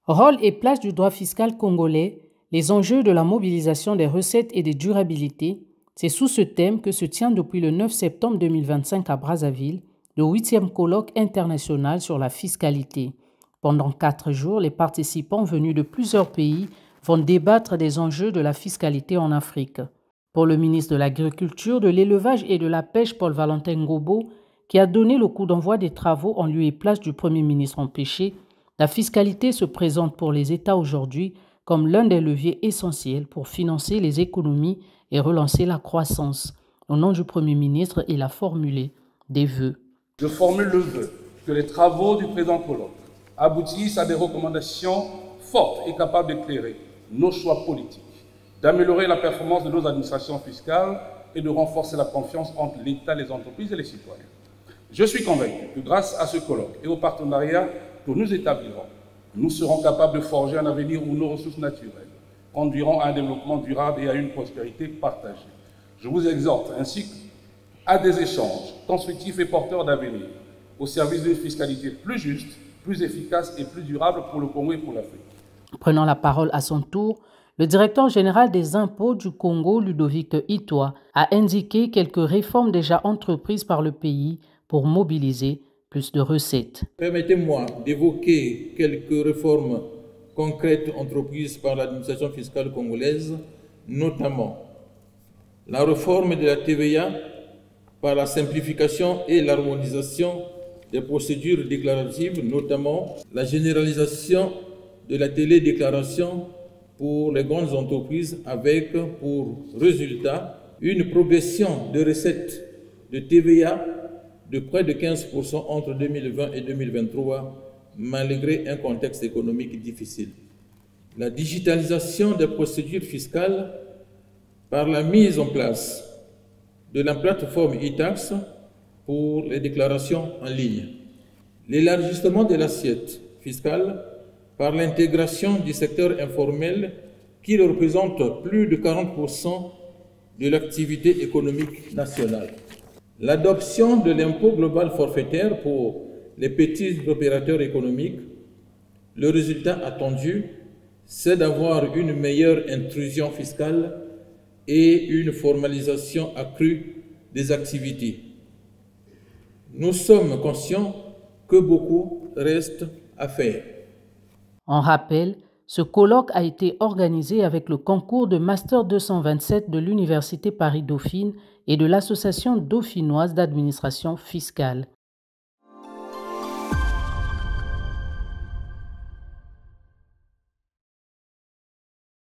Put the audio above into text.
Rôle et place du droit fiscal congolais, les enjeux de la mobilisation des recettes et des durabilités, c'est sous ce thème que se tient depuis le 9 septembre 2025 à Brazzaville le 8e colloque international sur la fiscalité. Pendant 4 jours, les participants venus de plusieurs pays vont débattre des enjeux de la fiscalité en Afrique. Pour le ministre de l'Agriculture, de l'Élevage et de la Pêche, Paul-Valentin Ngobo, qui a donné le coup d'envoi des travaux en lieu et place du Premier ministre empêché, la fiscalité se présente pour les États aujourd'hui comme l'un des leviers essentiels pour financer les économies et relancer la croissance. Au nom du Premier ministre, il a formulé des vœux. Je formule le vœu que les travaux du présent colloque aboutissent à des recommandations fortes et capables d'éclairer nos choix politiques, d'améliorer la performance de nos administrations fiscales et de renforcer la confiance entre l'État, les entreprises et les citoyens. Je suis convaincu que grâce à ce colloque et au partenariat que nous établirons, nous serons capables de forger un avenir où nos ressources naturelles conduiront à un développement durable et à une prospérité partagée. Je vous exhorte ainsi à des échanges constructifs et porteurs d'avenir au service d'une fiscalité plus juste, plus efficace et plus durable pour le Congo et pour l'Afrique. Prenant la parole à son tour, le directeur général des impôts du Congo, Ludovic Itoa, a indiqué quelques réformes déjà entreprises par le pays pour mobiliser plus de recettes. Permettez-moi d'évoquer quelques réformes concrètes entreprises par l'administration fiscale congolaise, notamment la réforme de la TVA par la simplification et l'harmonisation des procédures déclaratives, notamment la généralisation de la télédéclaration pour les grandes entreprises avec pour résultat une progression de recettes de TVA de près de 15% entre 2020 et 2023, malgré un contexte économique difficile. La digitalisation des procédures fiscales par la mise en place de la plateforme e-tax pour les déclarations en ligne. L'élargissement de l'assiette fiscale par l'intégration du secteur informel qui représente plus de 40% de l'activité économique nationale. L'adoption de l'impôt global forfaitaire pour les petits opérateurs économiques. Le résultat attendu, c'est d'avoir une meilleure intrusion fiscale et une formalisation accrue des activités. Nous sommes conscients que beaucoup reste à faire. En rappel, ce colloque a été organisé avec le concours de Master 227 de l'Université Paris-Dauphine et de l'Association dauphinoise d'administration fiscale.